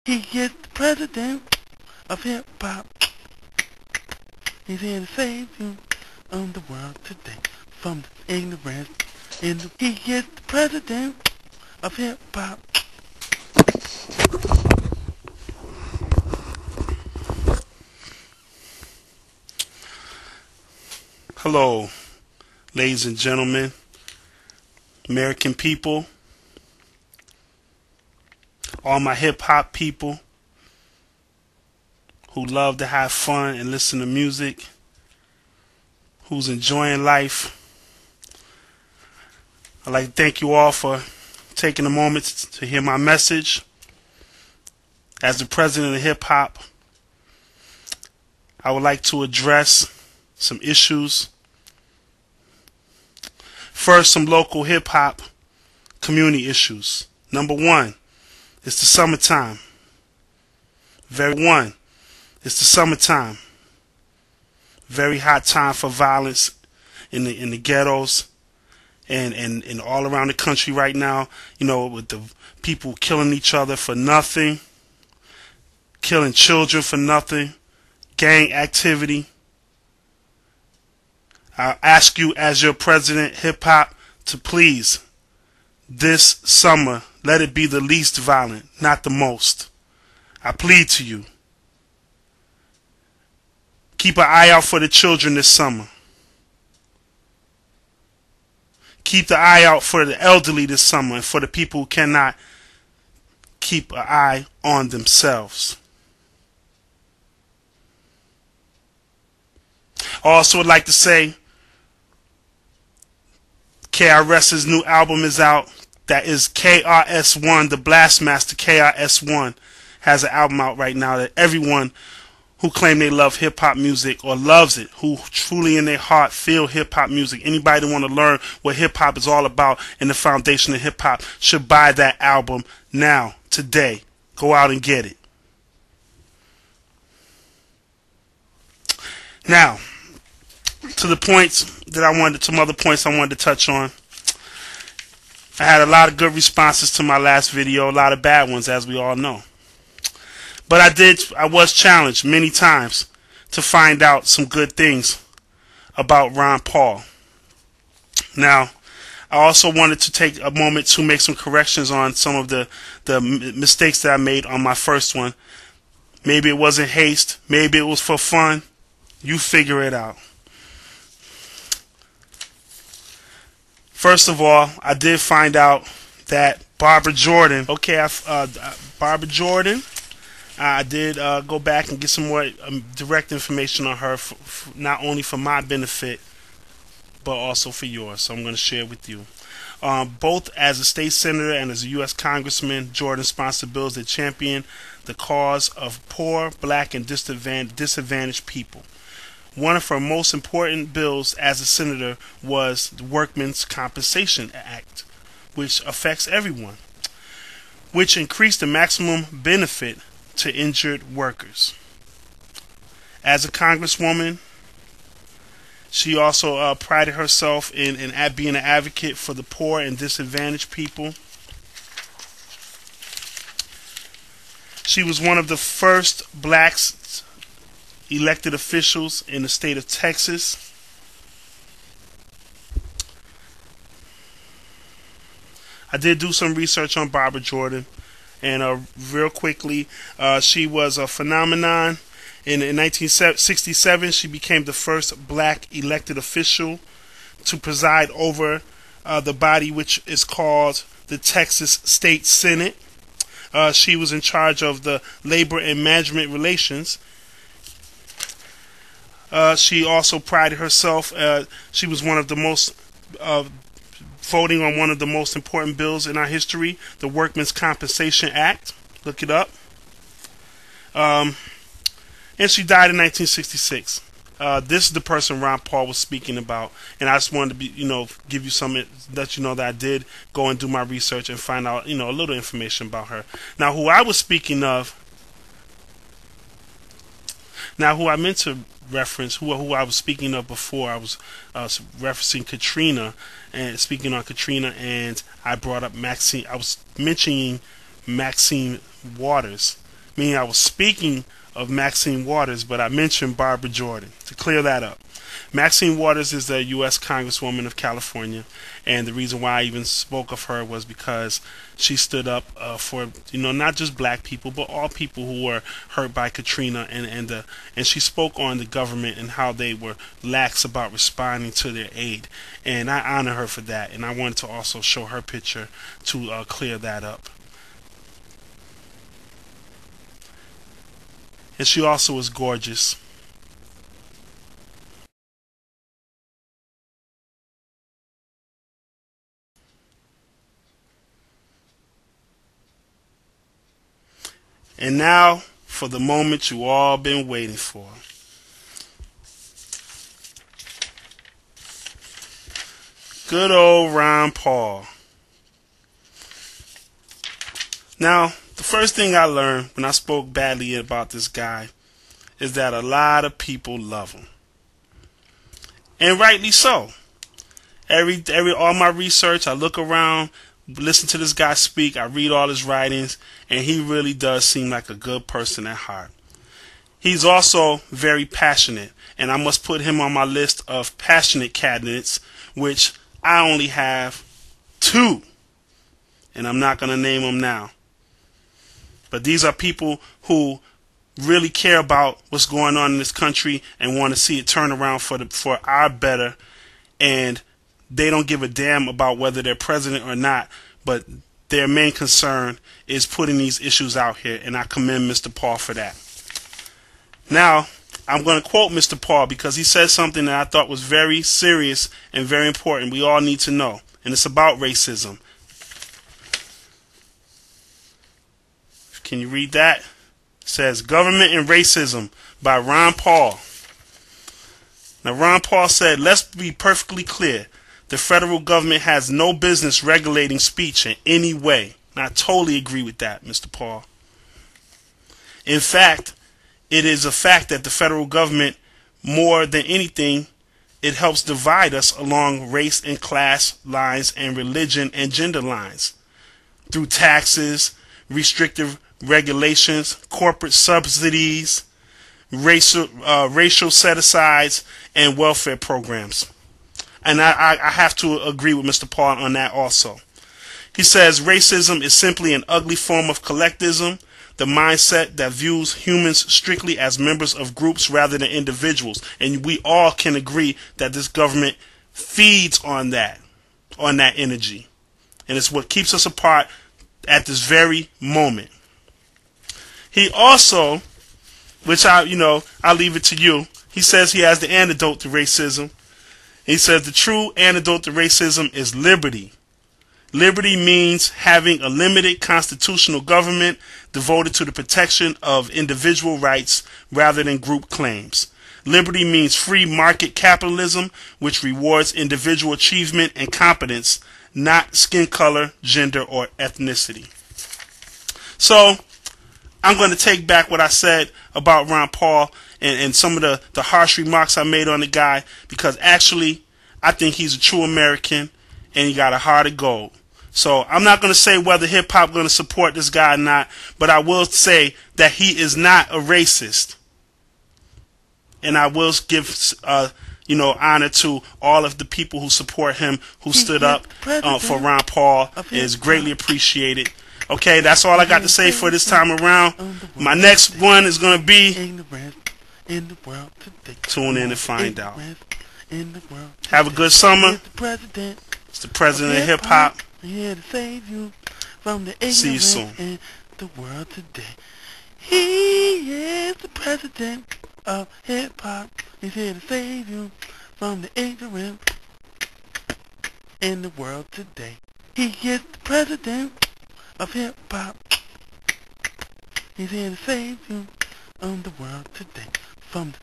He is the president of hip-hop. He's here to save you on the world today from the ignorance. He is the president of hip-hop. Hello, ladies and gentlemen, American people, all my hip-hop people who love to have fun and listen to music, who's enjoying life. I'd like to thank you all for taking a moment to hear my message. As the president of hip-hop, I would like to address some issues. First, some local hip-hop community issues. Number one, it's the summertime. It's the summertime. Very hot time for violence in the ghettos and all around the country right now. You know, with the people killing each other for nothing, killing children for nothing, gang activity. I ask you as your president, hip-hop, to please, this summer, let it be the least violent, not the most. I plead to you. Keep an eye out for the children this summer. Keep the eye out for the elderly this summer and for the people who cannot keep an eye on themselves. I also would like to say KRS's new album is out. That is KRS-One, the Blastmaster KRS-One has an album out right now that everyone who claim they love hip-hop music or loves it, who truly in their heart feel hip-hop music, anybody that want to learn what hip-hop is all about and the foundation of hip-hop should buy that album now, today. Go out and get it. Now, to the points that I wanted, some other points I wanted to touch on. I had a lot of good responses to my last video, a lot of bad ones, as we all know. But I was challenged many times to find out some good things about Ron Paul. Now, I also wanted to take a moment to make some corrections on some of the mistakes that I made on my first one. Maybe it wasn't haste, maybe it was for fun. You figure it out. First of all, I did find out that Barbara Jordan, Barbara Jordan, I did go back and get some more direct information on her, not only for my benefit, but also for yours. So I'm going to share it with you. Both as a state senator and as a U.S. congressman, Jordan sponsored bills that champion the cause of poor, black, and disadvantaged people. One of her most important bills as a senator was the Workmen's Compensation Act, which affects everyone, which increased the maximum benefit to injured workers. As a congresswoman, she also prided herself in being an advocate for the poor and disadvantaged people. She was one of the first blacks elected officials in the state of Texas. I did do some research on Barbara Jordan, and real quickly, she was a phenomenon. In 1967, she became the first black elected official to preside over the body which is called the Texas State Senate. She was in charge of the labor and management relations. She also prided herself. She was one of the most voting on one of the most important bills in our history, the Workmen's Compensation Act. Look it up. And she died in 1966. This is the person Ron Paul was speaking about, and I just wanted to give you some, let you know that I did go and do my research and find out, a little information about her. Now, who I was speaking of. Now, who I meant to reference, who I was speaking of before, I was referencing Katrina, and speaking on Katrina, and I brought up Maxine. I was mentioning Maxine Waters. meaning I was speaking of Maxine Waters, but I mentioned Barbara Jordan to clear that up. Maxine Waters is the U.S. Congresswoman of California, and the reason why I even spoke of her was because she stood up for, not just black people, but all people who were hurt by Katrina, and she spoke on the government and how they were lax about responding to their aid, and I honor her for that, and I wanted to also show her picture to clear that up. And she also is gorgeous. And now for the moment you all been waiting for. Good old Ron Paul. Now, the first thing I learned when I spoke badly about this guy is that a lot of people love him. And rightly so. All my research, I look around, listen to this guy speak, I read all his writings, and he really does seem like a good person at heart. He's also very passionate, and I must put him on my list of passionate candidates, which I only have 2, and I'm not going to name them now. But these are people who really care about what's going on in this country and want to see it turn around for our better, and they don't give a damn about whether they're president or not, but their main concern is putting these issues out here, and I commend Mr. Paul for that. Now, I'm going to quote Mr. Paul because he said something that I thought was very serious and very important. We all need to know, and it's about racism. Can you read that? It says, Government and Racism by Ron Paul. Now, Ron Paul said, let's be perfectly clear. The federal government has no business regulating speech in any way. And I totally agree with that, Mr. Paul. In fact, it is a fact that the federal government, more than anything, it helps divide us along race and class lines and religion and gender lines through taxes, restrictive regulations, corporate subsidies, racial set-asides, and welfare programs. And I have to agree with Mr. Paul on that also. He says racism is simply an ugly form of collectivism, the mindset that views humans strictly as members of groups rather than individuals. And we all can agree that this government feeds on that energy. And it's what keeps us apart at this very moment. He also, which I'll leave it to you, he says he has the antidote to racism. He says the true antidote to racism is liberty. Liberty means having a limited constitutional government devoted to the protection of individual rights rather than group claims. Liberty means free market capitalism, which rewards individual achievement and competence, not skin color, gender, or ethnicity. So, I'm going to take back what I said about Ron Paul and some of the harsh remarks I made on the guy, because actually I think he's a true American and he got a heart of gold. So I'm not going to say whether hip-hop going to support this guy or not, but I will say that he is not a racist. And I will give honor to all of the people who support him, who stood up for Ron Paul. It is greatly appreciated. Okay, that's all I got to say for this time around. My next one is going to be tune in and find out. Have a good summer. It's the president of hip-hop. See you soon. The world today. He is the president of hip-hop. He's here to save you from the ignorant in the world today. He is the president of hip-hop. He's here to save you from the world today. From the